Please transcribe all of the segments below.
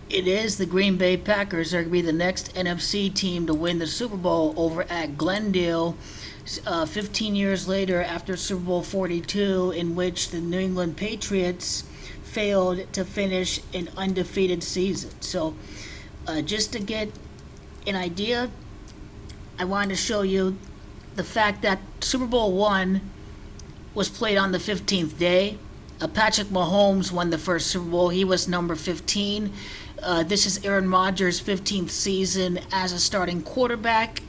It is the Green Bay Packers. They're going to be the next NFC team to win the Super Bowl over at Glendale 15 years later after Super Bowl 42, in which the New England Patriots failed to finish an undefeated season. So, just to get an idea, I wanted to show you the fact that Super Bowl 1 was played on the 15th day. Patrick Mahomes won the first Super Bowl. He was number 15. This is Aaron Rodgers' 15th season as a starting quarterback.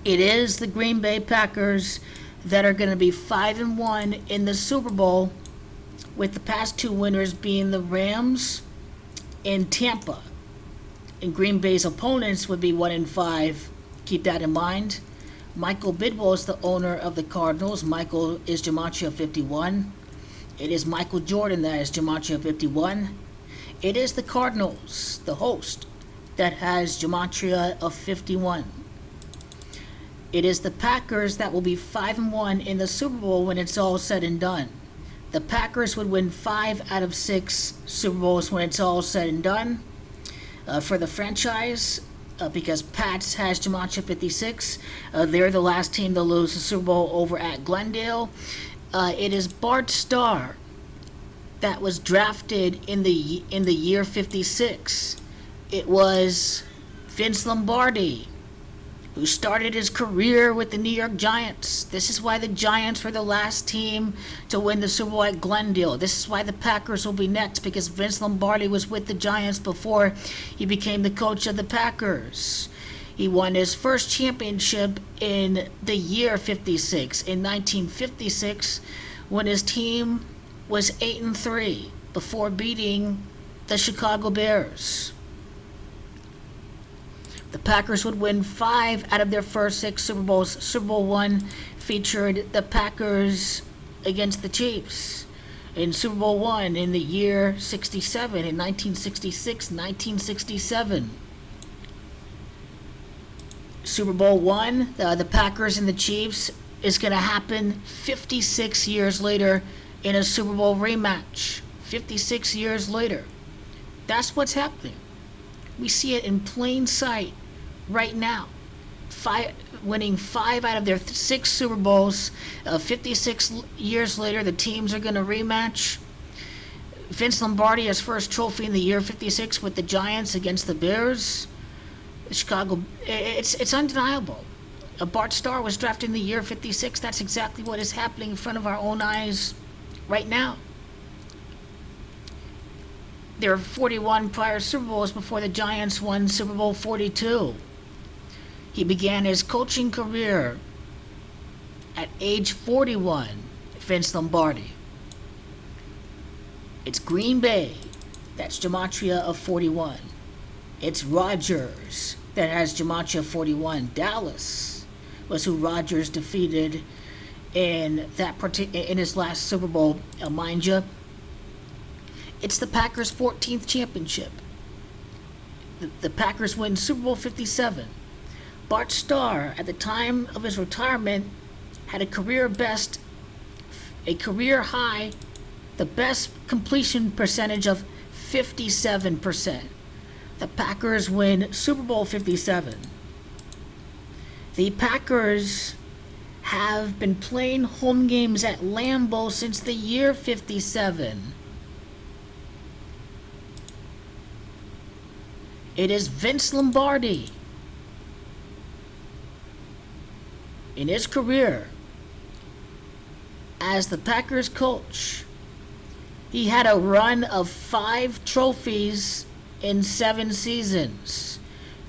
It is the Green Bay Packers that are going to be 5-1 in the Super Bowl, with the past two winners being the Rams and Tampa. And Green Bay's opponents would be 1-5. Keep that in mind. Michael Bidwell is the owner of the Cardinals. Michael is Gematria 51. It is Michael Jordan that is Gematria 51. It is the Cardinals, the host, that has Gematria of 51. It is the Packers that will be 5-1 in the Super Bowl when it's all said and done. The Packers would win 5 out of 6 Super Bowls when it's all said and done. For the franchise, because Pats has Gematria 56, they're the last team to lose the Super Bowl over at Glendale. It is Bart Starr that was drafted in the year 56. It was Vince Lombardi who started his career with the New York Giants. This is why the Giants were the last team to win the Super Bowl at Glendale. This is why the Packers will be next, because Vince Lombardi was with the Giants before he became the coach of the Packers. He won his first championship in the year 56, in 1956, when his team was 8-3 before beating the Chicago Bears. The Packers would win 5 out of their first 6 Super Bowls. Super Bowl 1 featured the Packers against the Chiefs. In Super Bowl 1 in the year 67, in 1966, 1967. Super Bowl 1, the Packers and the Chiefs, is going to happen 56 years later in a Super Bowl rematch. 56 years later. That's what's happening. We see it in plain sight right now. Winning 5 out of their 6 Super Bowls. 56 years later, the teams are going to rematch. Vince Lombardi, his first trophy in the year 56 with the Giants against the Bears. Chicago, it's undeniable. Bart Starr was drafted in the year 56. That's exactly what is happening in front of our own eyes right now. There were 41 prior Super Bowls before the Giants won Super Bowl 42. He began his coaching career at age 41, Vince Lombardi. It's Green Bay, that's Gematria of 41. It's Rodgers that has Gematria 41. Dallas was who Rodgers defeated in his last Super Bowl, mind you. It's the Packers' 14th championship. The Packers win Super Bowl 57. Bart Starr, at the time of his retirement, had a career high, the best completion percentage of 57%. The Packers win Super Bowl 57. The Packers have been playing home games at Lambeau since the year 57. It is Vince Lombardi. In his career as the Packers coach, he had a run of 5 trophies in 7 seasons.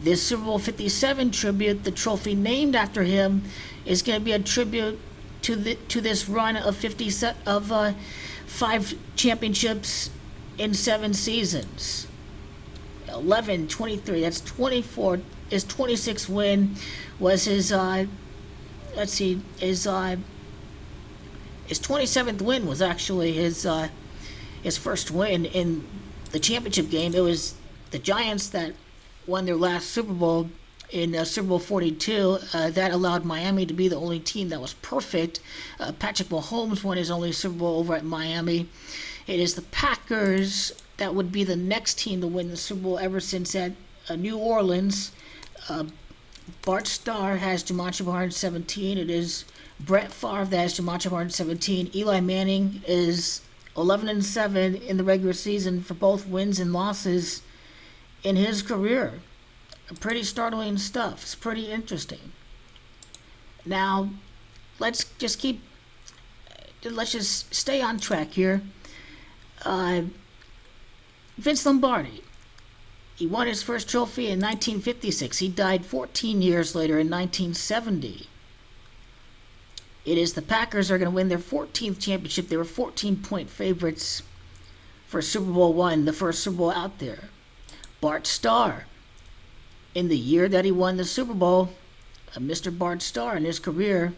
This Super Bowl 57 tribute, the trophy named after him, is going to be a tribute to this run of 5 championships in 7 seasons. 11, 23, that's 24. His 26th win was his, his 27th win was actually his first win in the championship game. It was the Giants that won their last Super Bowl in Super Bowl 42. That allowed Miami to be the only team that was perfect. Patrick Mahomes won his only Super Bowl over at Miami. It is the Packers that would be the next team to win the Super Bowl ever since at New Orleans. Bart Starr has Gematria 117. It is Brett Favre that has Gematria 117. Eli Manning is 11-7 in the regular season for both wins and losses in his career. Pretty startling stuff. It's pretty interesting. Now, let's just stay on track here. Vince Lombardi. He won his first trophy in 1956. He died 14 years later in 1970. It is the Packers are going to win their 14th championship. They were 14-point favorites for Super Bowl I, the first Super Bowl out there. Bart Starr, in the year that he won the Super Bowl, Mr. Bart Starr in his career,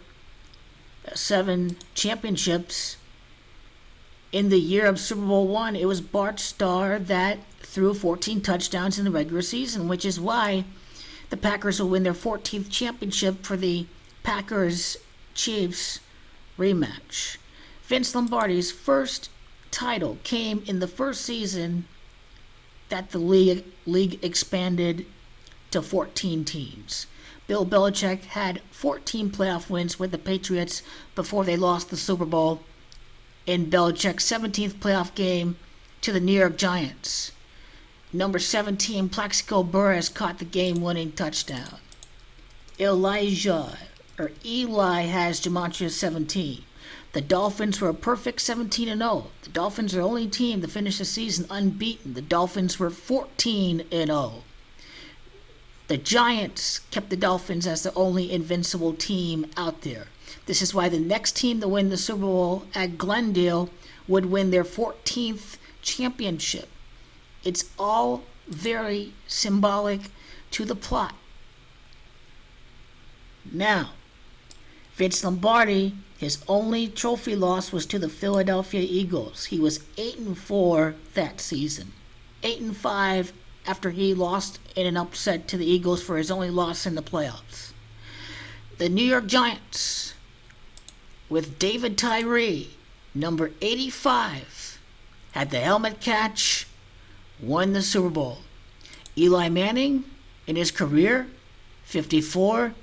7 championships. In the year of Super Bowl I, it was Bart Starr that threw 14 touchdowns in the regular season, which is why the Packers will win their 14th championship for the Packers-Chiefs Rematch. Vince Lombardi's first title came in the first season that the league expanded to 14 teams. Bill Belichick had 14 playoff wins with the Patriots before they lost the Super Bowl in Belichick's 17th playoff game to the New York Giants. Number 17, Plaxico Burress caught the game-winning touchdown. Eli has Gematria 17. The Dolphins were a perfect 17-0. The Dolphins are the only team to finish the season unbeaten. The Dolphins were 14-0. The Giants kept the Dolphins as the only invincible team out there. This is why the next team to win the Super Bowl at Glendale would win their 14th championship. It's all very symbolic to the plot. Now, Vince Lombardi, his only trophy loss was to the Philadelphia Eagles. He was 8-4 that season. 8-5 after he lost in an upset to the Eagles for his only loss in the playoffs. The New York Giants, with David Tyree, number 85, had the helmet catch, won the Super Bowl. Eli Manning, in his career, 54,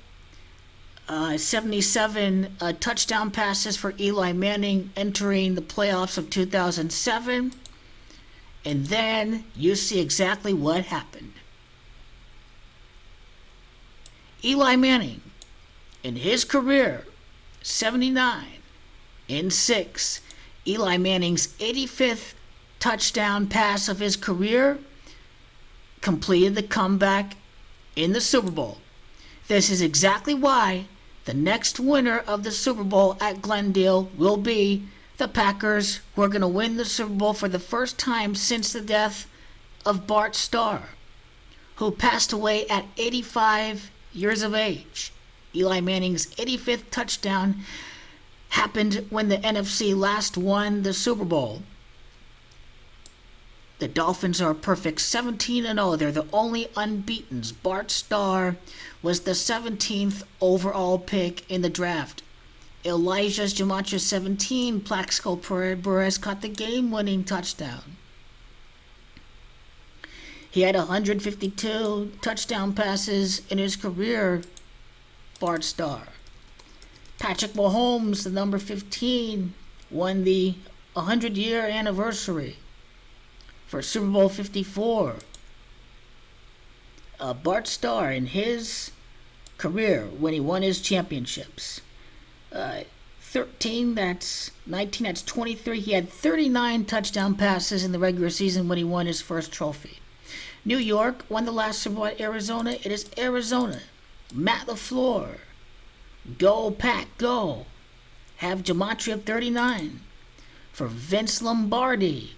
77 touchdown passes for Eli Manning entering the playoffs of 2007. And then you see exactly what happened. Eli Manning, in his career, 79-6. Eli Manning's 85th touchdown pass of his career completed the comeback in the Super Bowl. This is exactly why the next winner of the Super Bowl at Glendale will be the Packers, who are going to win the Super Bowl for the first time since the death of Bart Starr, who passed away at 85 years of age. Eli Manning's 85th touchdown happened when the NFC last won the Super Bowl. The Dolphins are a perfect 17-0. They're the only unbeatens. Bart Starr was the 17th overall pick in the draft. Elijah's Gematria 17, Plaxico Burress caught the game-winning touchdown. He had 152 touchdown passes in his career, Bart Starr. Patrick Mahomes, the number 15, won the 100-year anniversary for Super Bowl 54. Bart Starr, in his career, when he won his championships, 13, that's 19, that's 23. He had 39 touchdown passes in the regular season when he won his first trophy. New York won the last Super Bowl at Arizona. It is Arizona. Matt LaFleur. Go, Pack, go. Have Gematria 39 for Vince Lombardi.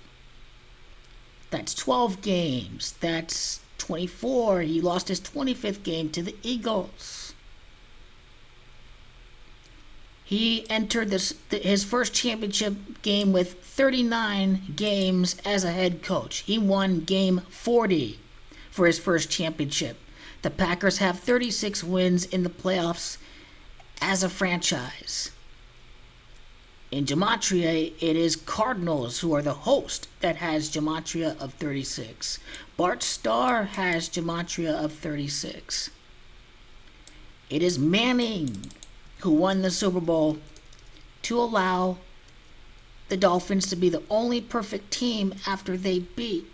That's 12 games. That's 24. He lost his 25th game to the Eagles. He entered his first championship game with 39 games as a head coach. He won game 40 for his first championship. The Packers have 36 wins in the playoffs as a franchise. In Gematria, it is Cardinals who are the host that has Gematria of 36. Bart Starr has Gematria of 36. It is Manning who won the Super Bowl to allow the Dolphins to be the only perfect team after they beat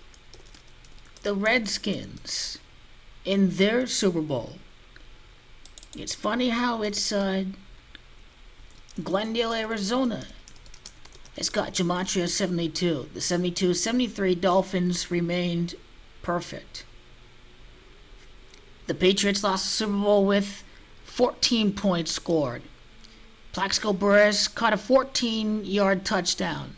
the Redskins in their Super Bowl. It's funny how it's Glendale, Arizona. It's got Gematria 72. The 72-73 Dolphins remained perfect. The Patriots lost the Super Bowl with 14 points scored. Plaxico Burress caught a 14-yard touchdown.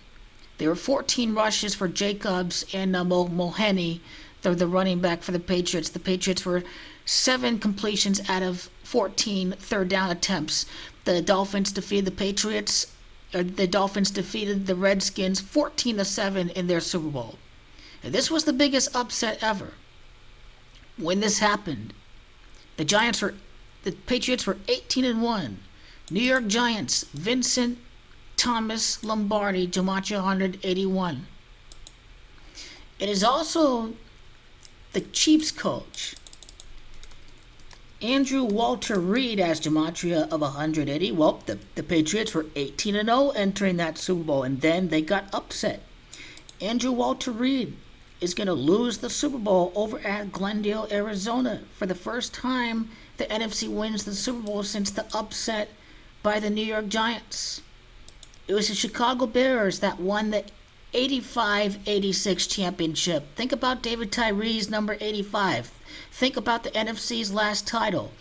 There were 14 rushes for Jacobs and Mulhenny, the running back for the Patriots. The Patriots were 7 completions out of 14 third down attempts. The Dolphins defeated the Patriots. The Dolphins defeated the Redskins 14-7 in their Super Bowl. And this was the biggest upset ever. When this happened, the Patriots were 18-1. New York Giants, Vincent Thomas Lombardi, Gematria 181. It is also the Chiefs coach, Andrew Walter Reed, as Gematria of 180. Well, the Patriots were 18-0 entering that Super Bowl, and then they got upset. Andrew Walter Reed is going to lose the Super Bowl over at Glendale, Arizona. For the first time, the NFC wins the Super Bowl since the upset by the New York Giants. It was the Chicago Bears that won the 85-86 championship. Think about David Tyree's number 85. Think about the NFC's last title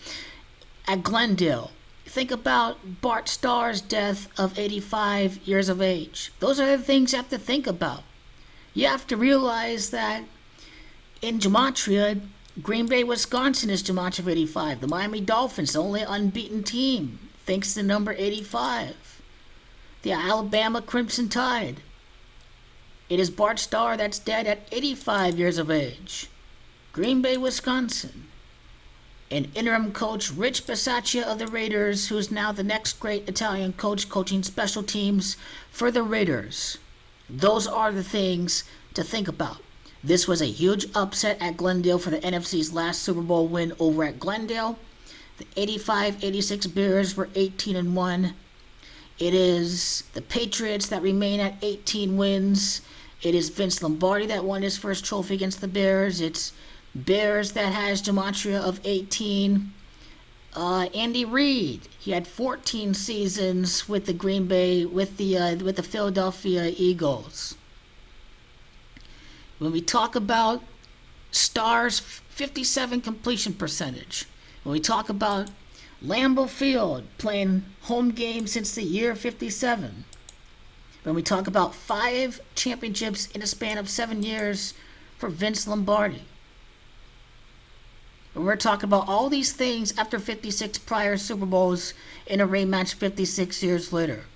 at Glendale. Think about Bart Starr's death of 85 years of age. Those are the things you have to think about. You have to realize that in Gematria, Green Bay, Wisconsin is Gematria of 85. The Miami Dolphins, the only unbeaten team, thanks to number 85. The Alabama Crimson Tide. It is Bart Starr that's dead at 85 years of age. Green Bay, Wisconsin. And interim coach Rich Bisaccia of the Raiders, who is now the next great Italian coach coaching special teams for the Raiders. Those are the things to think about. This was a huge upset at Glendale for the NFC's last Super Bowl win over at Glendale. The 85-86 Bears were 18-1. It is the Patriots that remain at 18 wins. It is Vince Lombardi that won his first trophy against the Bears. It's Bears that has Gematria of 18. Andy Reid, he had 14 seasons with the Green Bay, with the Philadelphia Eagles. When we talk about Starr's 57 completion percentage, when we talk about Lambeau Field playing home games since the year 57, when we talk about 5 championships in a span of 7 years for Vince Lombardi, when we're talking about all these things after 56 prior Super Bowls in a rematch 56 years later,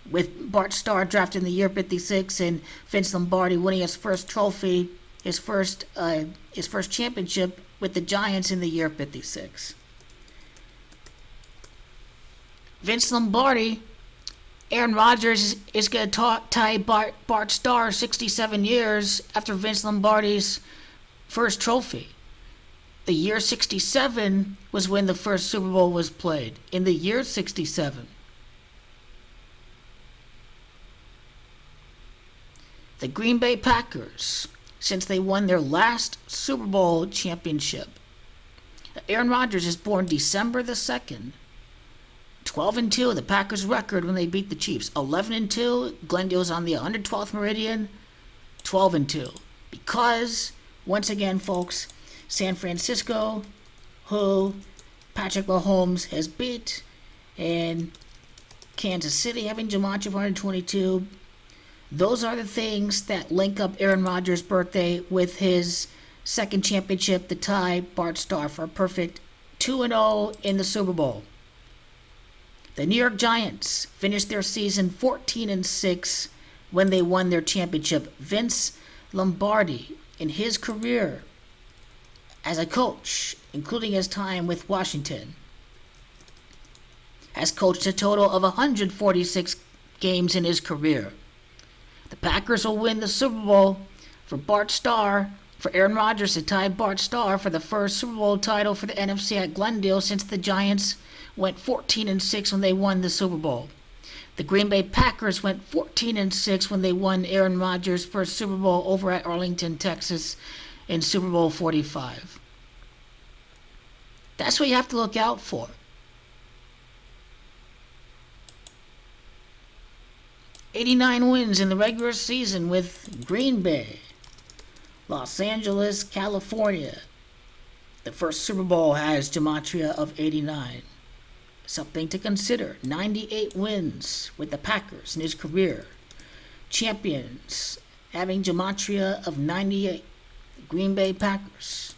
with Bart Starr drafted in the year 56 and Vince Lombardi winning his first trophy, his first championship with the Giants in the year 56. Vince Lombardi, Aaron Rodgers is going to tie Bart Starr 67 years after Vince Lombardi's first trophy. The year 67 was when the first Super Bowl was played, in the year 67. The Green Bay Packers, since they won their last Super Bowl championship. Aaron Rodgers is born December the 2nd. 12-2, the Packers' record when they beat the Chiefs. 11-2, Glendale's on the 112th Meridian. 12-2. Because, once again, folks, San Francisco, who Patrick Mahomes has beat, and Kansas City having Gematria 122. Those are the things that link up Aaron Rodgers' birthday with his second championship to tie Bart Starr for a perfect 2-0 in the Super Bowl. The New York Giants finished their season 14-6 when they won their championship. Vince Lombardi, in his career as a coach, including his time with Washington, has coached a total of 146 games in his career. The Packers will win the Super Bowl for Bart Starr, for Aaron Rodgers to tie Bart Starr for the first Super Bowl title for the NFC at Glendale since the Giants went 14-6 when they won the Super Bowl. The Green Bay Packers went 14-6 when they won Aaron Rodgers' first Super Bowl over at Arlington, Texas in Super Bowl 45. That's what you have to look out for. '89 wins in the regular season with Green Bay, Los Angeles, California. The first Super Bowl has Gematria of 89. Something to consider. 98 wins with the Packers in his career. Champions having Gematria of 98. The Green Bay Packers.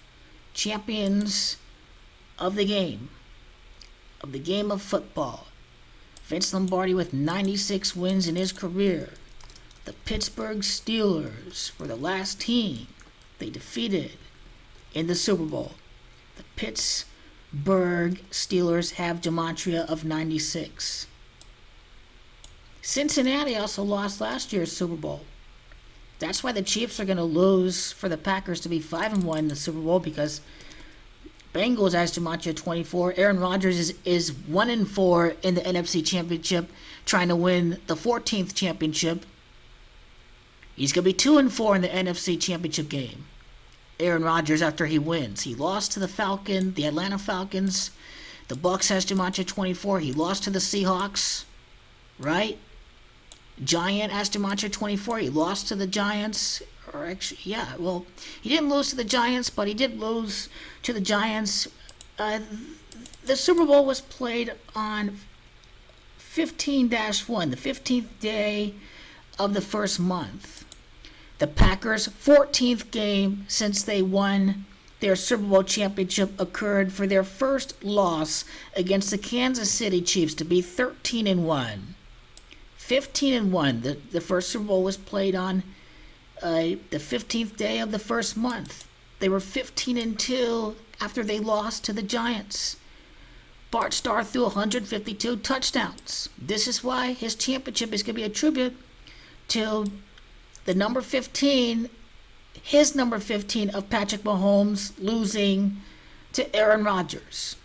Champions of the game of football. Vince Lombardi with 96 wins in his career. The Pittsburgh Steelers were the last team they defeated in the Super Bowl. The Pittsburgh Steelers have Gematria of 96. Cincinnati also lost last year's Super Bowl. That's why the Chiefs are going to lose for the Packers to be 5-1 in the Super Bowl, because Bengals has Gematria 24. Aaron Rodgers is 1-4 in the NFC Championship, trying to win the 14th championship. He's going to be 2-4 in the NFC Championship game. Aaron Rodgers, after he wins. He lost to the Atlanta Falcons. The Bucs has Gematria 24. He lost to the Seahawks, right? Giant has Gematria 24. He lost to the Giants. Or actually, yeah, well, he didn't lose to the Giants, but he did lose to the Giants. The Super Bowl was played on 15-1, the 15th day of the first month. The Packers' 14th game since they won their Super Bowl championship occurred for their first loss against the Kansas City Chiefs to be 13-1. 15-1. The first Super Bowl was played on the 15th day of the first month. They were 15-2 after they lost to the Giants. Bart Starr threw 152 touchdowns. This is why his championship is going to be a tribute to the number 15, his number 15 of Patrick Mahomes losing to Aaron Rodgers.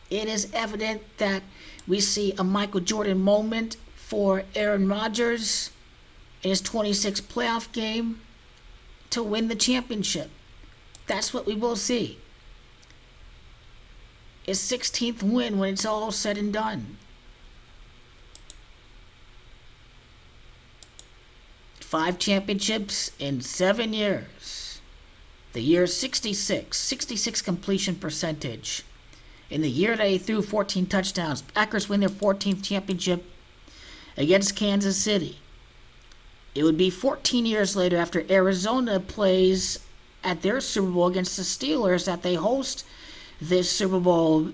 It is evident that we see a Michael Jordan moment for Aaron Rodgers in his 26th playoff game to win the championship. That's what we will see. His 16th win when it's all said and done. 5 championships in 7 years. The year 66 completion percentage. In the year that he threw 14 touchdowns, Packers win their 14th championship against Kansas City. It would be 14 years later, after Arizona plays at their Super Bowl against the Steelers, that they host this Super Bowl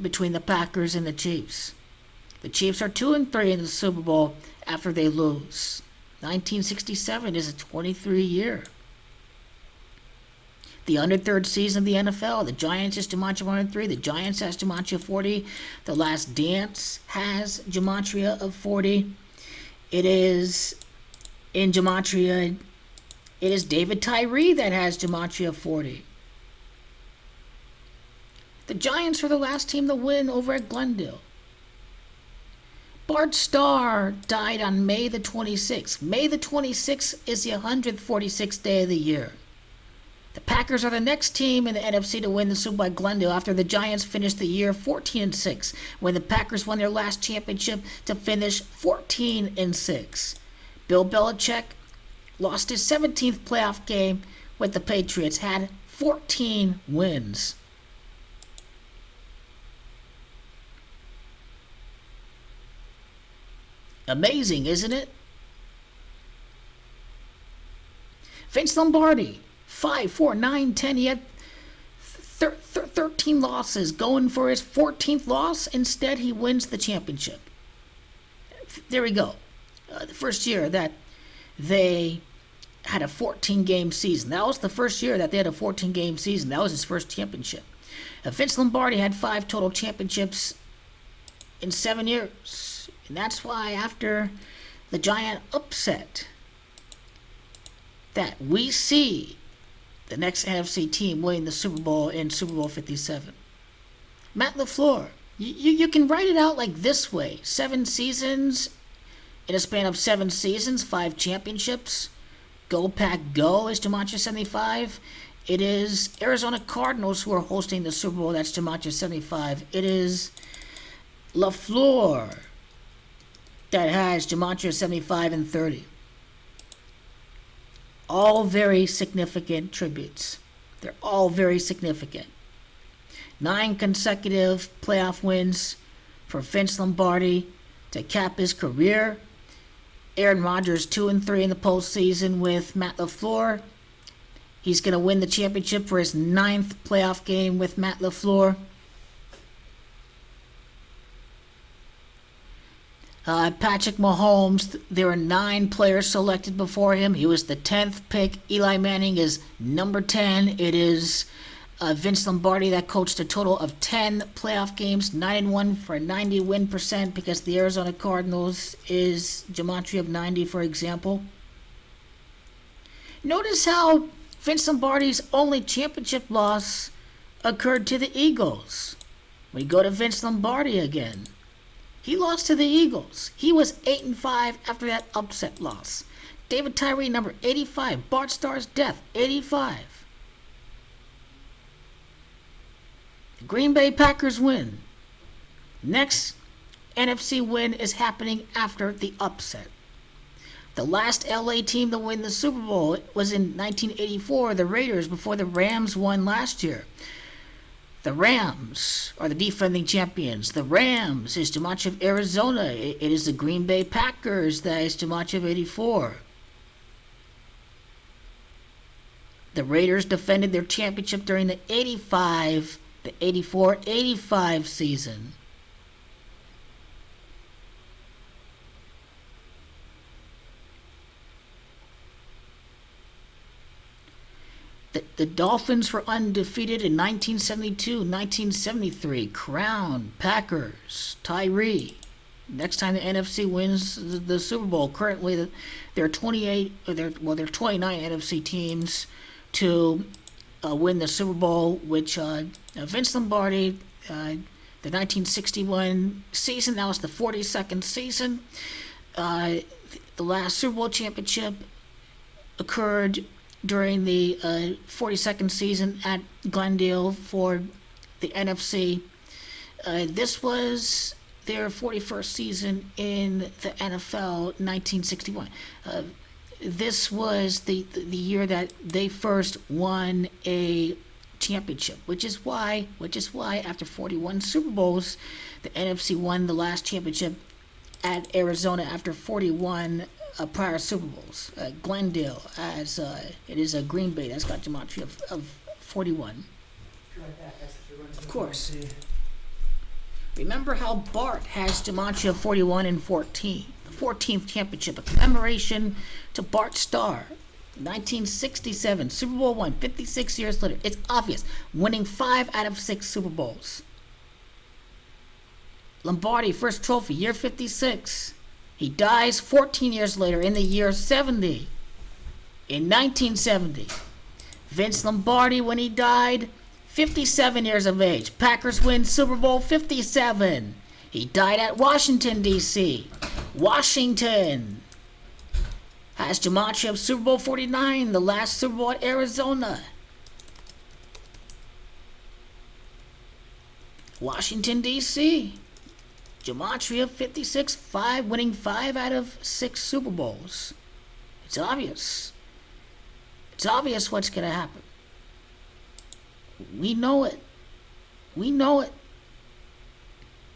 between the Packers and the Chiefs. The Chiefs are 2-3 in the Super Bowl after they lose. 1967 is a 23 year. The 103rd season of the NFL. The Giants has Gematria 103. The Giants has Gematria 40. The Last Dance has Gematria of 40. It is in Gematria. It is David Tyree that has Gematria 40. The Giants were the last team to win over at Glendale. Bart Starr died on May the 26th. May the 26th is the 146th day of the year. The Packers are the next team in the NFC to win the Super Bowl at Glendale after the Giants finished the year 14-6, when the Packers won their last championship to finish 14-6. Bill Belichick lost his 17th playoff game with the Patriots, had 14 wins. Amazing, isn't it? Vince Lombardi, 5, 4, 9, 10. He had 13 losses, going for his 14th loss. Instead, he wins the championship. There we go. The first year that they had a 14-game season. That was the first year that they had a 14-game season. That was his first championship. Vince Lombardi had 5 total championships in 7 years. And that's why after the giant upset that we see the next NFC team winning the Super Bowl in Super Bowl 57. Matt LaFleur, you can write it out like this way. 7 seasons, in a span of 7 seasons, 5 championships. Go Pack Go is Gematria 75. It is Arizona Cardinals who are hosting the Super Bowl. That's Gematria 75. It is LaFleur that has Gematria 75 and 30. All very significant tributes. They're all very significant. 9 consecutive playoff wins for Vince Lombardi to cap his career. Aaron Rodgers 2-3 in the postseason with Matt LaFleur. He's going to win the championship for his 9th playoff game with Matt LaFleur. Patrick Mahomes, there were 9 players selected before him. He was the 10th pick. Eli Manning is number 10. It is Vince Lombardi that coached a total of 10 playoff games, 9-1 for a 90 win percent, because the Arizona Cardinals is Gematria of 90, for example. Notice how Vince Lombardi's only championship loss occurred to the Eagles. We go to Vince Lombardi again. He lost to the Eagles. He was 8-5 after that upset loss. David Tyree, number 85. Bart Starr's death, 85. The Green Bay Packers win. Next NFC win is happening after the upset. The last LA team to win the Super Bowl was in 1984, the Raiders, before the Rams won last year. The Rams are the defending champions. The Rams is Gematria of Arizona. It is the Green Bay Packers that is Gematria of 84. The Raiders defended their championship during the 84-85 season. The Dolphins were undefeated in 1972, 1973. Crown, Packers, Tyree. Next time the NFC wins the Super Bowl, currently there are 29 NFC teams to win the Super Bowl, which Vince Lombardi, the 1961 season, that was the 42nd season. The last Super Bowl championship occurred during the 42nd season at Glendale for the NFC. This was their 41st season in the NFL, 1961. This was the year that they first won a championship, which is why after 41 Super Bowls, the NFC won the last championship at Arizona after 41 prior Super Bowls. Glendale, as it is a Green Bay that's got Gematria of 41. Of course. Remember how Bart has Gematria of 41 and 14. The 14th championship, a commemoration to Bart Starr. 1967, Super Bowl won, 56 years later. It's obvious, winning 5 out of 6 Super Bowls. Lombardi, first trophy, year 56. He dies 14 years later in the year 70. In 1970, Vince Lombardi, when he died, 57 years of age. Packers win Super Bowl 57. He died at Washington, D.C. Washington has Gematria of Super Bowl 49, the last Super Bowl at Arizona. Washington, D.C. Gematria 56, winning 5 out of 6 Super Bowls. It's obvious. It's obvious what's going to happen. We know it. We know it.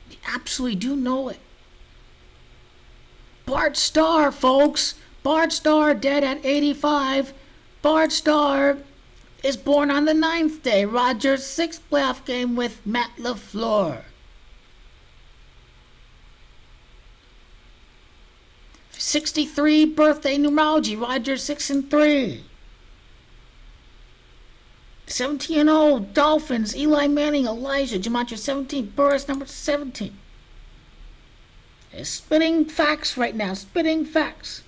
We absolutely do know it. Bart Starr, folks. Bart Starr dead at 85. Bart Starr is born on the 9th day. Rodgers' 6th playoff game with Matt LaFleur. 63 birthday numerology, Rodgers 6-3. 17-0 Dolphins, Eli Manning, Elijah, Gematria 17, Burris number 17. It's spitting facts right now. Spitting facts.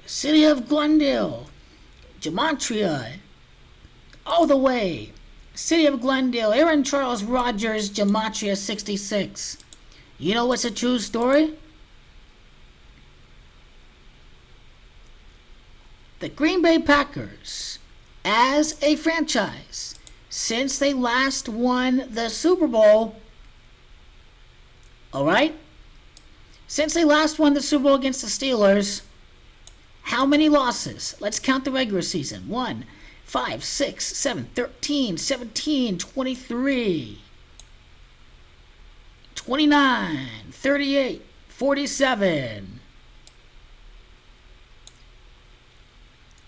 City of Glendale. Gematria. All the way. City of Glendale. Aaron Charles Rodgers. Gematria 66. You know what's a true story? The Green Bay Packers, as a franchise, since they last won the Super Bowl, alright? Since they last won the Super Bowl against the Steelers, how many losses? Let's count the regular season. 1, 5, 6, 7, 13, 17, 23, 29, 38, 47,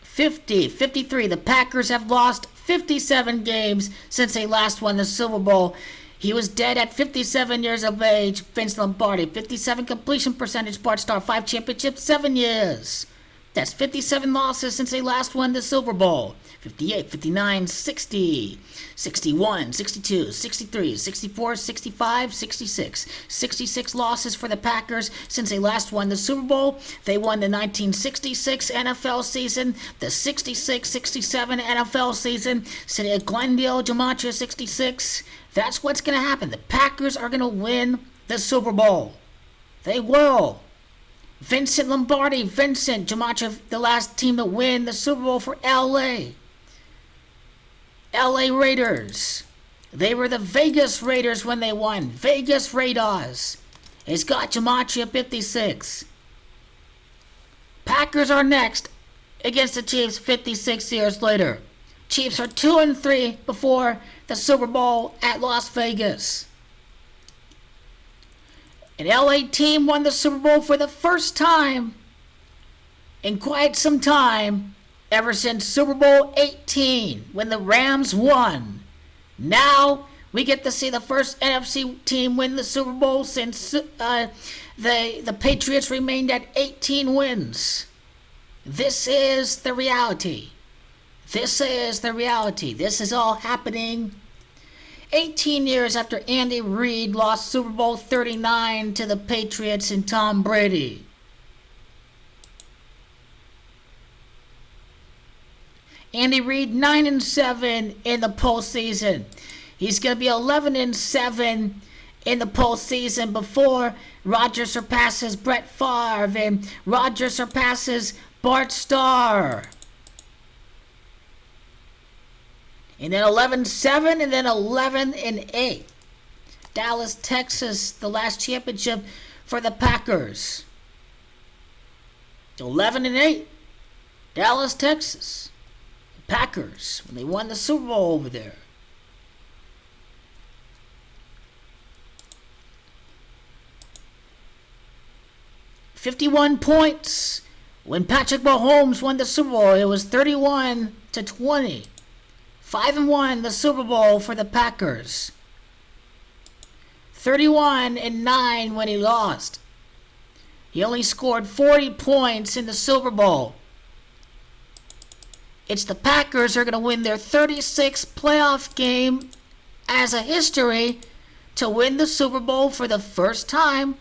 50, 53. The Packers have lost 57 games since they last won the Super Bowl. He was dead at 57 years of age. Vince Lombardi, 57 completion percentage. Bart Starr, 5 championships, 7 years. That's 57 losses since they last won the Super Bowl. 58, 59, 60, 61, 62, 63, 64, 65, 66. 66 losses for the Packers since they last won the Super Bowl. They won the 1966 NFL season, the 66-67 NFL season. City of Glendale, Gematria 66. That's what's going to happen. The Packers are going to win the Super Bowl. They will. Vincent Lombardi, Gematria, the last team to win the Super Bowl for LA. LA Raiders. They were the Vegas Raiders when they won. Vegas Raiders. It's got Gematria 56. Packers are next against the Chiefs 56 years later. Chiefs are 2-3 before the Super Bowl at Las Vegas. An LA team won the Super Bowl for the first time in quite some time, ever since Super Bowl 18, when the Rams won. Now we get to see the first NFC team win the Super Bowl since the Patriots remained at 18 wins. This is the reality. This is the reality. This is all happening 18 years after Andy Reid lost Super Bowl 39 to the Patriots and Tom Brady. Andy Reid 9-7 in the postseason. He's going to be 11-7 in the postseason before Rodgers surpasses Brett Favre and Rodgers surpasses Bart Starr. And then 11-7 and then 11-8. Dallas, Texas, the last championship for the Packers. 11-8. Dallas, Texas. The Packers, when they won the Super Bowl over there. $51 points. When Patrick Mahomes won the Super Bowl, it was 31-20. 5-1 the Super Bowl for the Packers. 31-9 when he lost. He only scored 40 points in the Super Bowl. It's the Packers who are going to win their 36th playoff game as a history to win the Super Bowl for the first time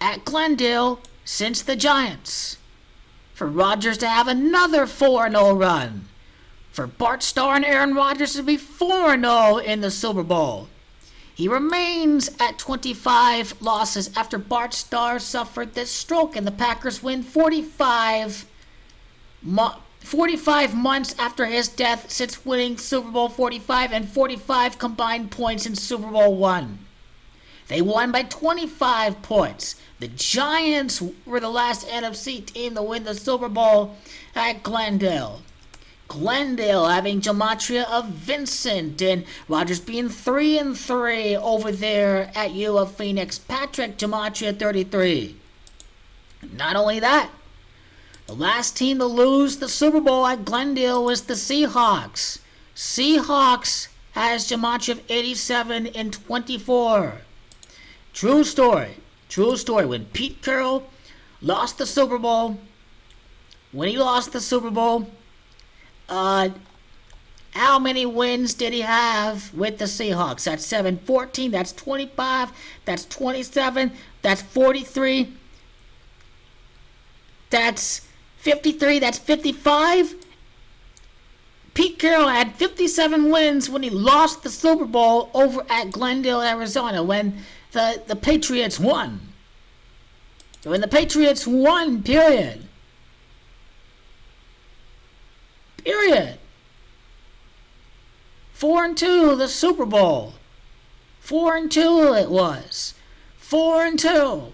at Glendale since the Giants. For Rodgers to have another 4-0 run. For Bart Starr and Aaron Rodgers to be 4-0 in the Super Bowl. He remains at 25 losses after Bart Starr suffered this stroke, and the Packers win 45 months after his death since winning Super Bowl 45 and 45 combined points in Super Bowl 1. They won by 25 points. The Giants were the last NFC team to win the Super Bowl at Glendale. Glendale having Gematria of Vincent and Rodgers being 3-3 over there at U of Phoenix. Patrick Gematria 33. Not only that, the last team to lose the Super Bowl at Glendale was the Seahawks. Seahawks has Gematria of 87-24. True story. True story. When Pete Carroll lost the Super Bowl, How many wins did he have with the Seahawks? That's 7, 14, that's 25, that's 27, that's 43, that's 53, that's 55. Pete Carroll had 57 wins when he lost the Super Bowl over at Glendale, Arizona, when the Patriots won. When the Patriots won, period. Period. 4-2, the Super Bowl. 4-2 it was. 4-2.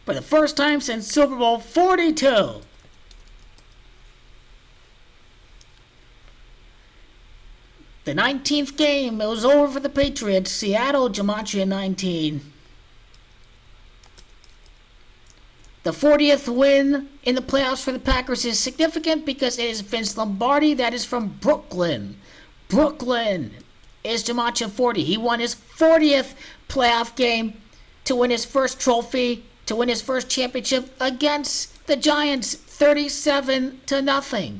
For the first time since Super Bowl 42. The 19th game, it was over for the Patriots. Seattle, Gematria 19. The 40th win in the playoffs for the Packers is significant because it is Vince Lombardi, that is from Brooklyn. Brooklyn is Gematria 40. He won his 40th playoff game to win his first trophy, to win his first championship against the Giants, 37-0.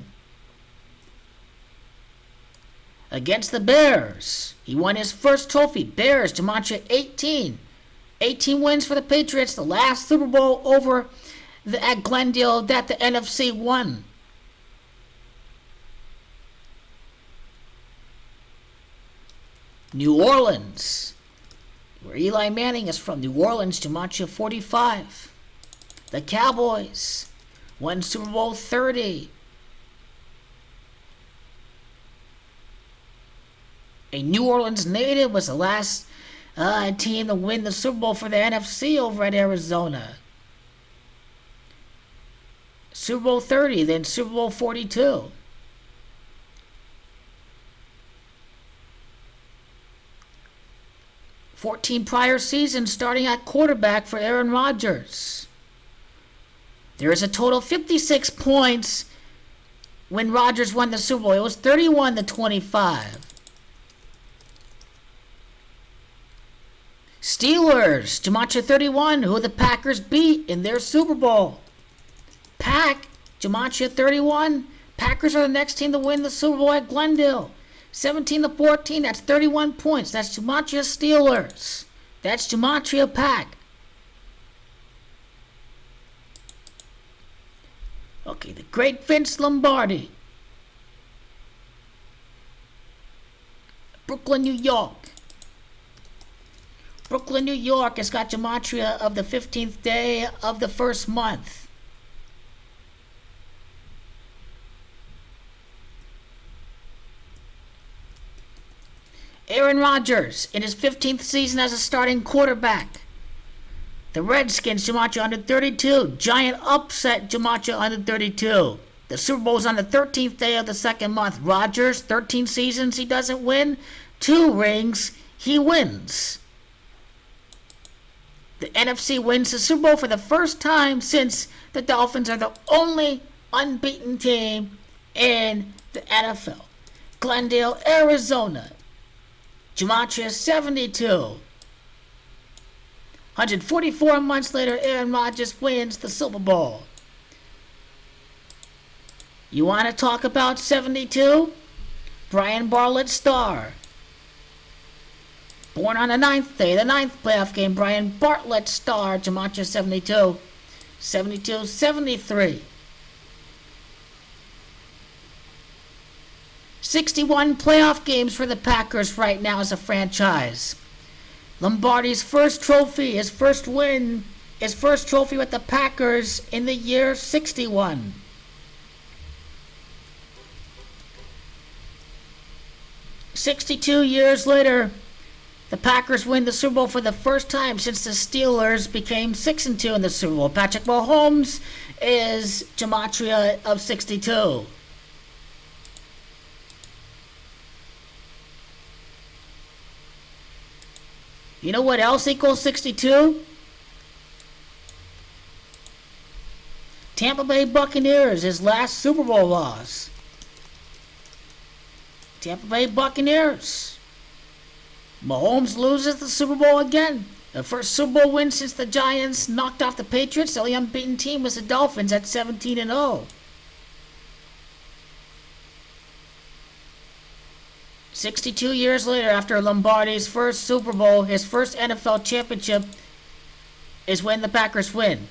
Against the Bears, he won his first trophy. Bears, Gematria 18. 18 wins for the Patriots, the last Super Bowl over at Glendale that the NFC won. New Orleans, where Eli Manning is from. New Orleans, Gematria 45. The Cowboys won Super Bowl 30. A New Orleans native was the last team to win the Super Bowl for the NFC over at Arizona. Super Bowl 30, then Super Bowl 42. "14 prior seasons starting at quarterback for Aaron Rodgers. There is a total of 56 points when Rodgers won the Super Bowl. It was 31-25. Steelers, Gematria 31, who the Packers beat in their Super Bowl. Pack, Gematria 31. Packers are the next team to win the Super Bowl at Glendale. 17-14, that's 31 points. That's Gematria Steelers. That's Gematria Pack. Okay, the great Vince Lombardi. Brooklyn, New York. Brooklyn, New York has got Gematria of the 15th day of the first month. Aaron Rodgers in his 15th season as a starting quarterback. The Redskins, Gematria under 32. Giant upset, Gematria under 32. The Super Bowl's on the 13th day of the second month. Rodgers, 13 seasons he doesn't win. 2 rings, he wins. The NFC wins the Super Bowl for the first time since the Dolphins are the only unbeaten team in the NFL. Glendale, Arizona. Gematria 72. 144 months later, Aaron Rodgers wins the Super Bowl. You want to talk about 72? Bart Starr. Born on the 9th day, the 9th playoff game, Bart Starr, Gematria 72. 72-73. 61 playoff games for the Packers right now as a franchise. Lombardi's first trophy, his first win, his first trophy with the Packers in the year 61. "62 years later, the Packers win the Super Bowl for the first time since the Steelers became 6-2 in the Super Bowl. Patrick Mahomes is Gematria of 62. You know what else equals 62? Tampa Bay Buccaneers, his last Super Bowl loss. Tampa Bay Buccaneers. Mahomes loses the Super Bowl again. The first Super Bowl win since the Giants knocked off the Patriots. The only unbeaten team was the Dolphins at 17-0. 62 years later, after Lombardi's first Super Bowl, his first NFL championship is when the Packers win.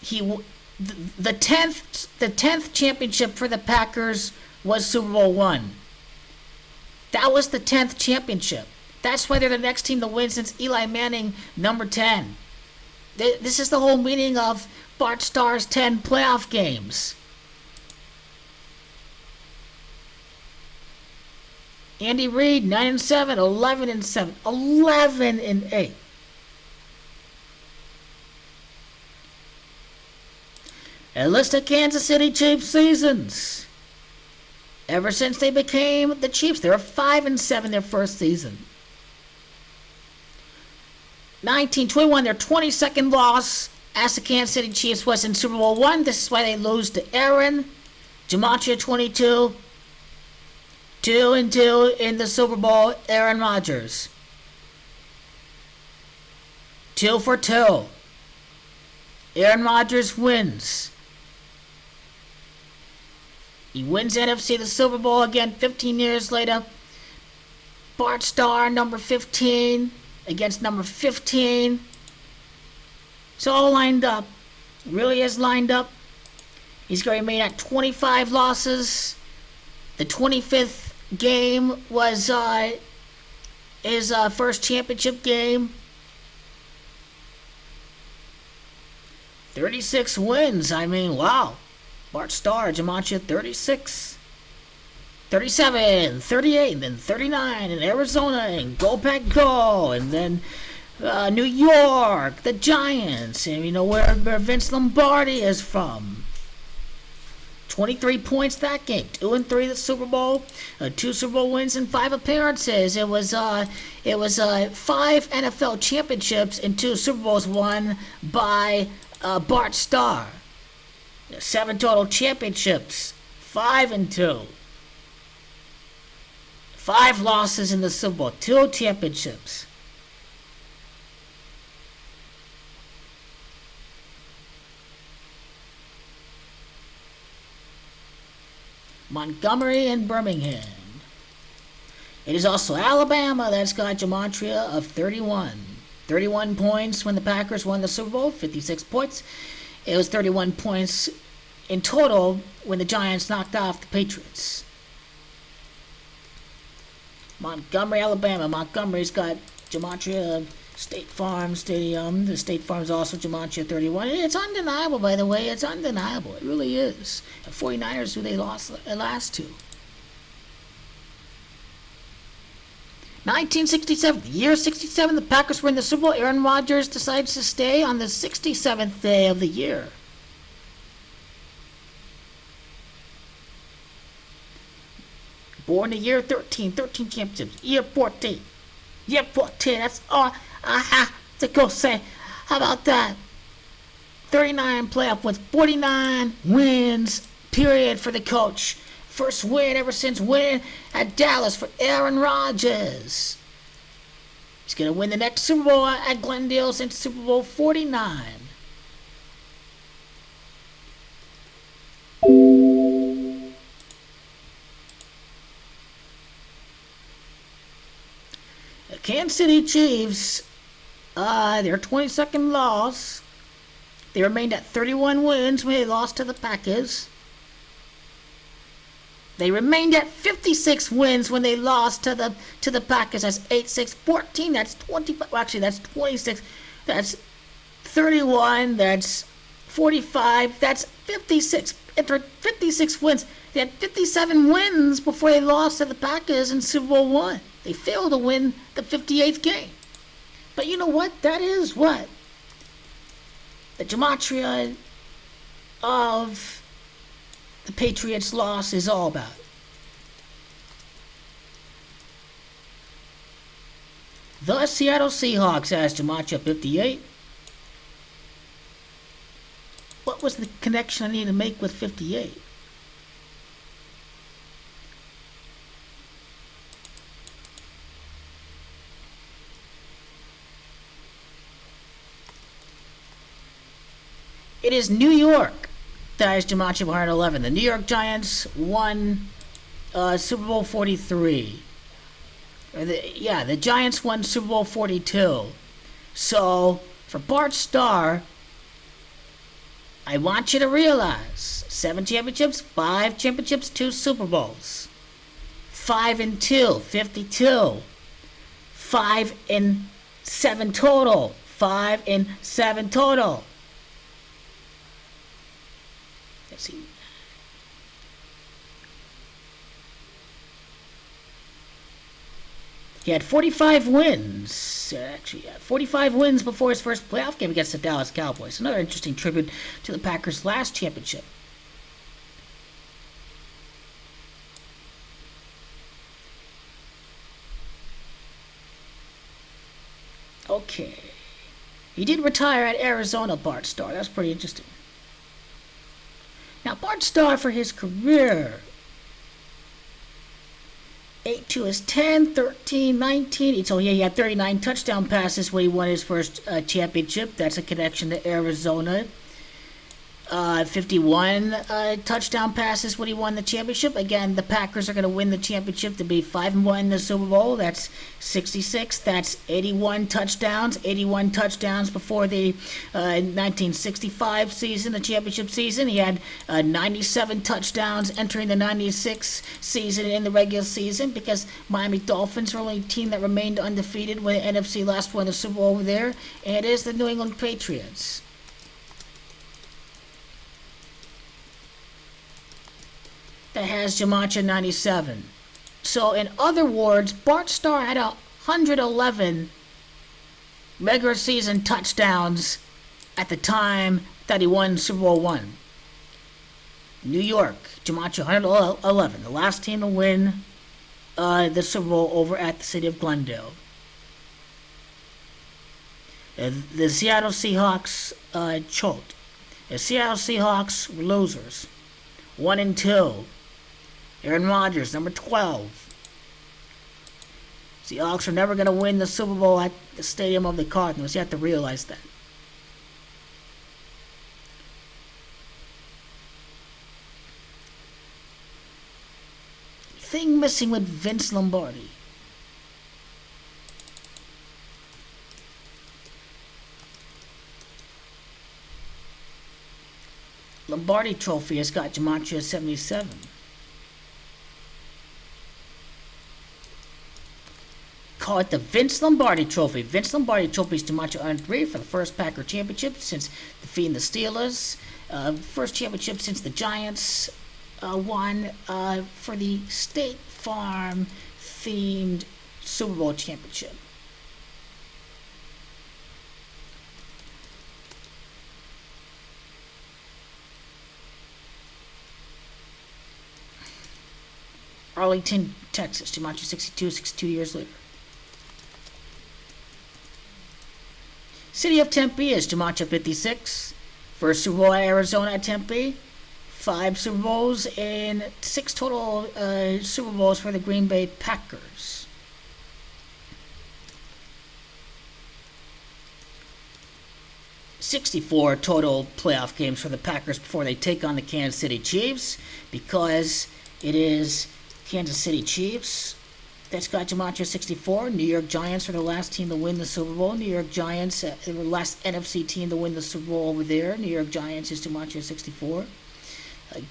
The 10th championship for the Packers was Super Bowl 1. That was the 10th championship. That's why they're the next team to win since Eli Manning, number 10. This is the whole meaning of Bart Starr's 10 playoff games. Andy Reid, 9-7, 11-7, 11-8. A list of Kansas City Chiefs seasons. Ever since they became the Chiefs, they were 5-7 their first season. 1921, their 22nd loss as the Kansas City Chiefs was in Super Bowl 1. This is why they lose to Aaron. Gematria 22. 2-2 in the Super Bowl, Aaron Rodgers. 2 for 2. Aaron Rodgers wins. He wins NFC, the Super Bowl again 15 years later. Bart Starr, number 15, against number 15. It's all lined up. It really is lined up. He's going to be made at 25 losses. The 25th game was his first championship game. 36 wins. I mean, wow. Bart Starr, Gematria, 36. 37, 38, and then 39 in Arizona, and go Pack go, and then New York, the Giants, and you know where Vince Lombardi is from. 23 points that game. 2-3 the Super Bowl. 2 Super Bowl wins and 5 appearances. It was 5 NFL championships and 2 Super Bowls won by Bart Starr. 7 total championships. 5-2. 5 losses in the Super Bowl. 2 championships. Montgomery and Birmingham. It is also Alabama that's got Gematria of 31. 31 points when the Packers won the Super Bowl, 56 points. It was 31 points in total when the Giants knocked off the Patriots. Montgomery, Alabama. Montgomery's got Gematria, State Farm Stadium. The State Farm's also Gematria 31. And it's undeniable, by the way. It's undeniable. It really is. The 49ers, who they lost last to. 1967, the year 67, the Packers were in the Super Bowl. Aaron Rodgers decides to stay on the 67th day of the year. Born the year 13 championships. Year 14. Year 14, that's all I have to go say. How about that? 39 playoff wins, 49 wins, period, for the coach. First win ever since winning at Dallas for Aaron Rodgers. He's going to win the next Super Bowl at Glendale since Super Bowl 49. The Kansas City Chiefs, their 22nd loss. They remained at 31 wins when they lost to the Packers. They remained at 56 wins when they lost to the Packers. That's 8-6, 14. That's 25. Well, actually, that's 26. That's 31. That's 45. That's 56. After 56 wins, they had 57 wins before they lost to the Packers in Super Bowl 1. They failed to win the 58th game. But you know what? That is what the Gematria of the Patriots' loss is all about. The Seattle Seahawks has Gematria 58. What was the connection I need to make with 58? It is New York that has Gematria 111. The New York Giants won Super Bowl 43. The Giants won Super Bowl 42. So, for Bart Starr, I want you to realize 7 championships, 5 championships, 2 Super Bowls. 5 and 2, 52. 5 and 7 total. 5 and 7 total. Let's see. He had 45 wins. Actually, 45 wins before his first playoff game against the Dallas Cowboys. Another interesting tribute to the Packers' last championship. Okay. He did retire at Arizona, Bart Starr. That's pretty interesting. Now, Bart Starr, for his career, 8 to his 10, 13, 19. So he had 39 touchdown passes when he won his first championship. That's a connection to Arizona. 51 touchdown passes when he won the championship. Again, the Packers are going to win the championship to be 5-1 in the Super Bowl. That's 66. That's 81 touchdowns. 81 touchdowns before the 1965 season, the championship season. He had 97 touchdowns entering the 96 season in the regular season, because Miami Dolphins were the only team that remained undefeated when the NFC last won the Super Bowl over there. And it is the New England Patriots. That has Gematria 97. So, in other words, Bart Starr had 111 regular season touchdowns at the time that he won Super Bowl I. New York, Gematria 111, the last team to win the Super Bowl over at the City of Glendale. The Seattle Seahawks choked. The Seattle Seahawks were losers. 1 and 2. Aaron Rodgers, number 12. Seahawks are never going to win the Super Bowl at the stadium of the Cardinals. You have to realize that. Thing missing with Vince Lombardi. Lombardi Trophy has got Gematria 77. Call it the Vince Lombardi Trophy. Vince Lombardi Trophy is Gematria 103 for the first Packer championship since defeating the Steelers. First championship since the Giants won for the State Farm themed Super Bowl championship. Arlington, Texas, Gematria 62 years later. City of Tempe is Gematria 56. First Super Bowl at Arizona at Tempe. 5 Super Bowls and 6 total Super Bowls for the Green Bay Packers. $64 total playoff games for the Packers before they take on the Kansas City Chiefs, because it is Kansas City Chiefs that's got Gematria 64. New York Giants are the last team to win the Super Bowl. New York Giants, the last NFC team to win the Super Bowl over there. New York Giants is Gematria 64.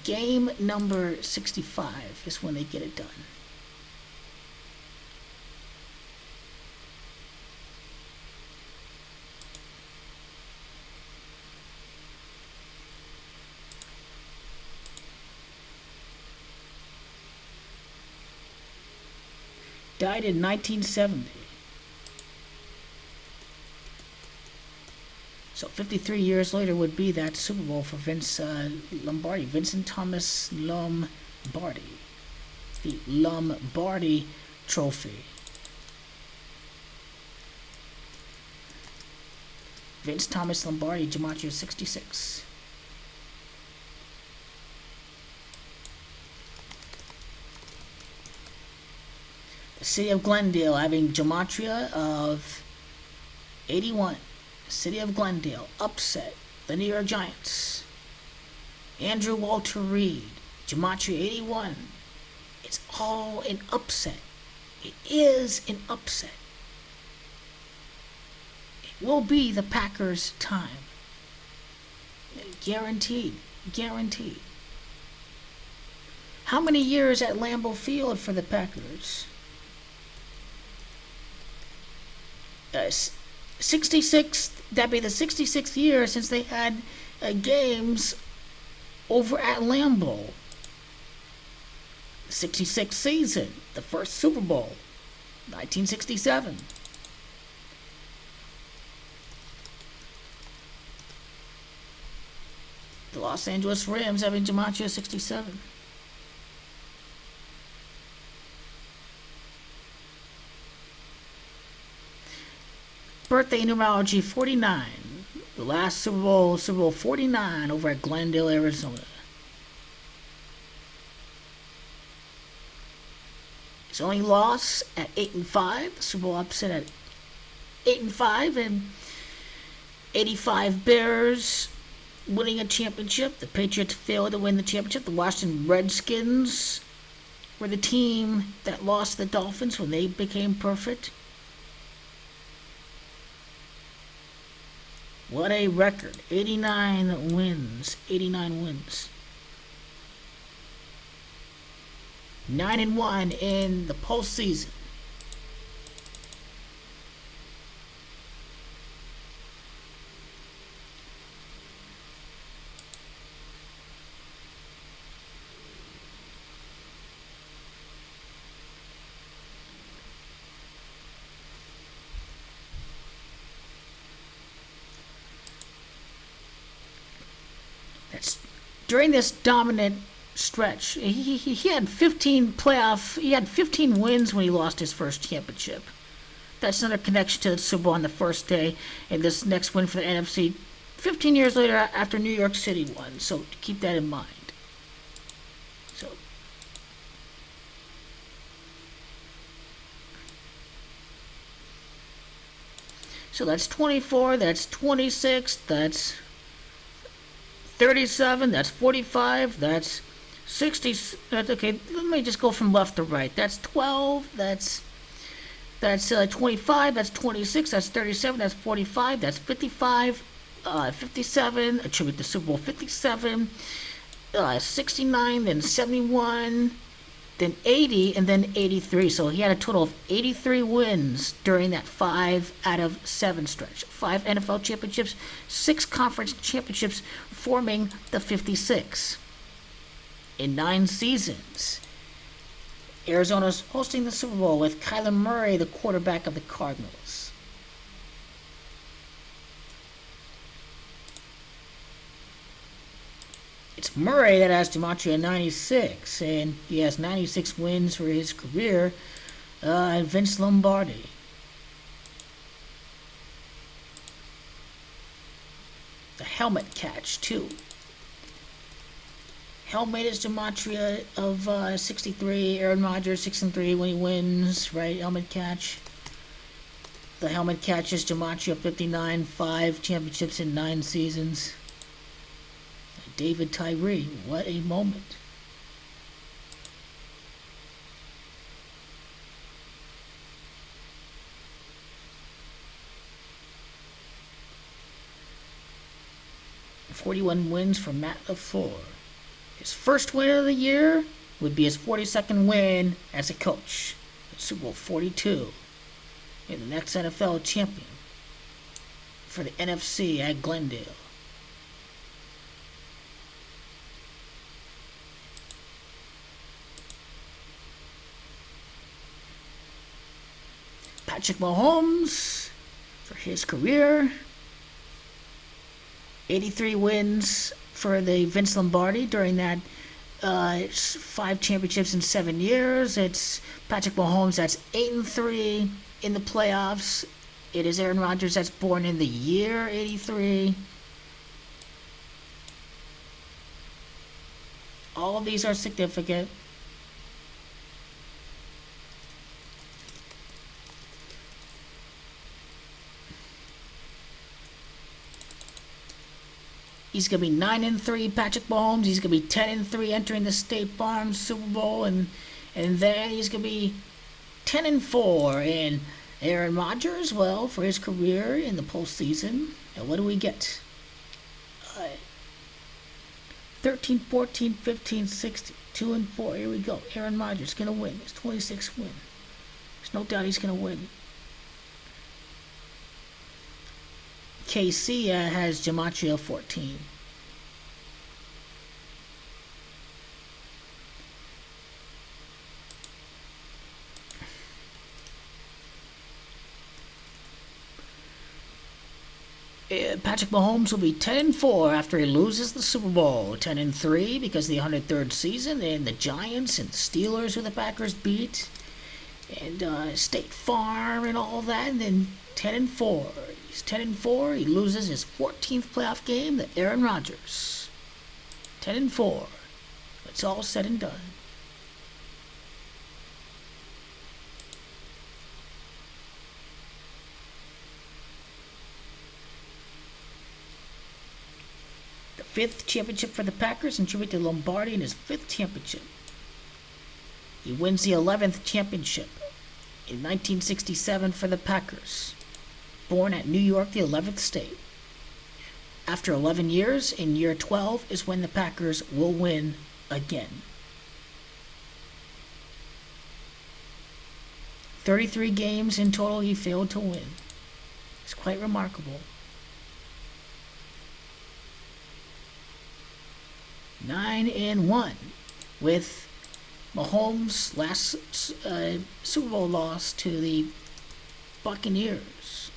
Game number 65 is when they get it done. Died in 1970. So 53 years later would be that Super Bowl for Vince Lombardi. Vincent Thomas Lombardi. The Lombardi Trophy. Vince Thomas Lombardi, Gematria 66. The City of Glendale having Gematria of 81. City of Glendale upset the New York Giants. Andrew Walter Reed, Gematria 81. It's all an upset. It is an upset. It will be the Packers' time. Guaranteed. Guaranteed. How many years at Lambeau Field for the Packers? 66. That'd be the 66th year since they had games over at Lambeau. 66th season, the first Super Bowl, 1967. The Los Angeles Rams having Gematria 67. Birthday numerology 49. The last Super Bowl 49 over at Glendale, Arizona. His only loss at 8-5. The Super Bowl upset at 8-5, and 85 Bears winning a championship. The Patriots failed to win the championship. The Washington Redskins were the team that lost the Dolphins when they became perfect. What a record. 89 wins. 89 wins. 9-1 in the postseason. During this dominant stretch, he had 15 wins when he lost his first championship. That's another connection to the Super Bowl on the first day, and this next win for the NFC 15 years later after New York City won. So keep that in mind. So that's 24, that's 26, that's 37, that's 45, that's 60, that's okay, let me just go from left to right. That's 12, that's 25, that's 26, that's 37, that's 45, that's 55, 57, attribute the Super Bowl 57, 69, then 71, then 80, and then 83. So he had a total of 83 wins during that 5 out of 7 stretch. 5 NFL championships, 6 conference championships, forming the 56. In 9 seasons, Arizona's hosting the Super Bowl with Kyler Murray, the quarterback of the Cardinals. It's Murray that has Gematria 96, and he has 96 wins for his career. And Vince Lombardi. The helmet catch, too. Helmet is Gematria of 63. Aaron Rodgers 6-3 when he wins, right? Helmet catch. The helmet catch is Gematria 59. 5 championships in 9 seasons. David Tyree, what a moment. .41 wins for Matt LaFleur. His first win of the year would be his 42nd win as a coach at Super Bowl 42. And the next NFL champion for the NFC at Glendale. Patrick Mahomes for his career. 83 wins for the Vince Lombardi during that 5 championships in 7 years. It's Patrick Mahomes that's 8-3 in the playoffs. It is Aaron Rodgers that's born in the year 83. All of these are significant. He's going to be 9-3, Patrick Mahomes. He's going to be 10-3 entering the State Farm Super Bowl. And And then he's going to be 10-4. And Aaron Rodgers, well, for his career in the postseason, and what do we get? 13, 14, 15, 16, 2-4. Here we go. Aaron Rodgers going to win. His 26th win. There's no doubt he's going to win. KC has Gematria 14. Patrick Mahomes will be 10-4 after he loses the Super Bowl. 10-3 because of the 103rd season, and the Giants and the Steelers who the Packers beat, and State Farm and all that. And then 10-4. He's 10-4. He loses his 14th playoff game to Aaron Rodgers. 10-4. It's all said and done. Fifth championship for the Packers, and tribute to Lombardi in his fifth championship. He wins the 11th championship in 1967 for the Packers. Born at New York, the 11th state. After 11 years, in year 12 is when the Packers will win again. 33 games in total he failed to win. It's quite remarkable. 9-1 with Mahomes' last Super Bowl loss to the Buccaneers.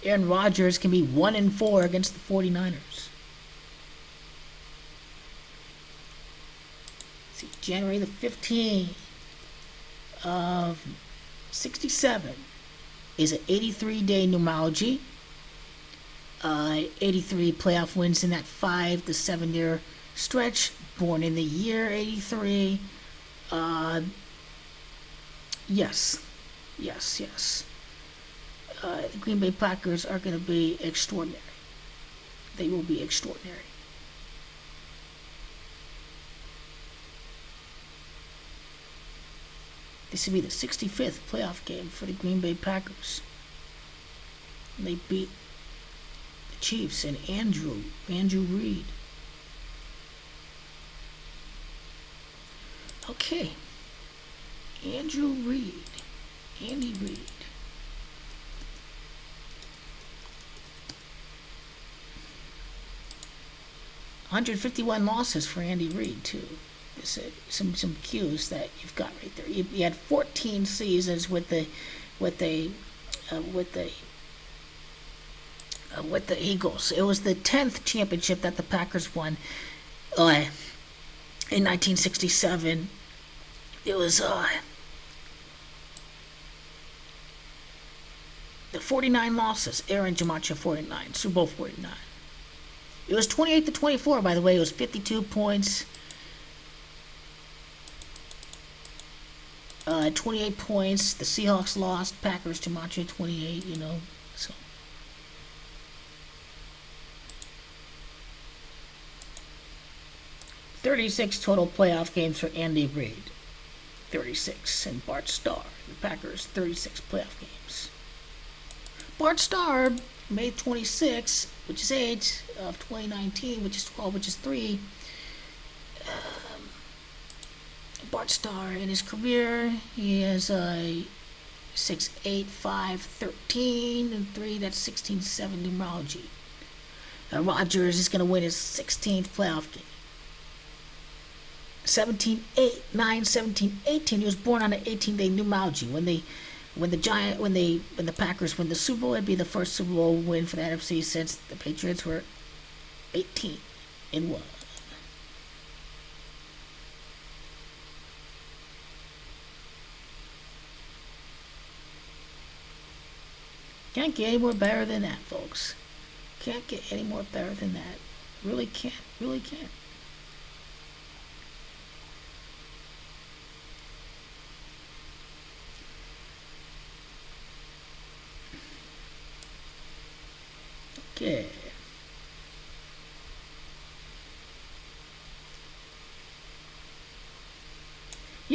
Aaron Rodgers can be 1-4 against the 49ers. See, January the 15th of 67 is an 83-day numerology. 83 playoff wins in that 5 to 7 year stretch. Born in the year 83. Yes. The Green Bay Packers are going to be extraordinary. They will be extraordinary. This will be the 65th playoff game for the Green Bay Packers. And they beat the Chiefs and Andrew Reid. Okay. Andy Reid. $151 losses for Andy Reid too. Some cues that you've got right there. You had 14 seasons with the Eagles. It was the 10th championship that the Packers won in 1967. It was the 49 losses. Aaron Gematria 49, Super Bowl 49. It was 28-24, by the way. It was 52 points. 28 points. The Seahawks lost. Packers, Gematria 28, so. $36 total playoff games for Andy Reid. 36. And Bart Starr, the Packers, 36 playoff games. Bart Starr, May 26, which is 8, of 2019, which is 12, which is 3. Bart Starr, in his career, he has 6, 8, 5, 13, and 3. That's 16, 7 numerology. Rodgers is going to win his 16th playoff game. 17, 8, 9, 17, 18. He was born on an 18-day numerology. When the Packers win the Super Bowl, it'd be the first Super Bowl win for the NFC since the Patriots were 18-1. Can't get any more better than that, folks. Can't get any more better than that. Really can't. Really can't. Okay.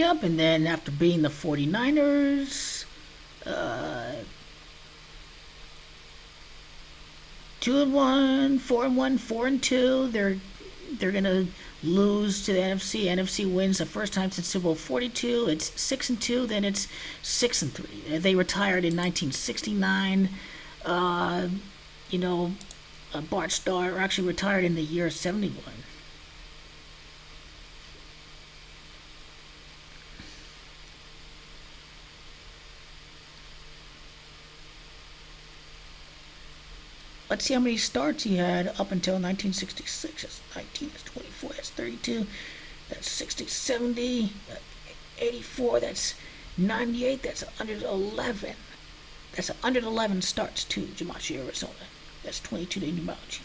Yep, and then after beating the 49ers, 2-1, 4-1, 4-2. They're gonna lose to the NFC. NFC wins the first time since Super Bowl 42. It's 6-2. Then it's 6-3. They retired in 1969. Uh, you know, Bart Starr actually retired in the year 71. Let's see how many starts he had up until 1966. That's 19, that's 24, that's 32, that's 60, 70, 84, that's 98, that's 111. That's 111 starts to Gematria, Arizona. That's 22 to Numerical.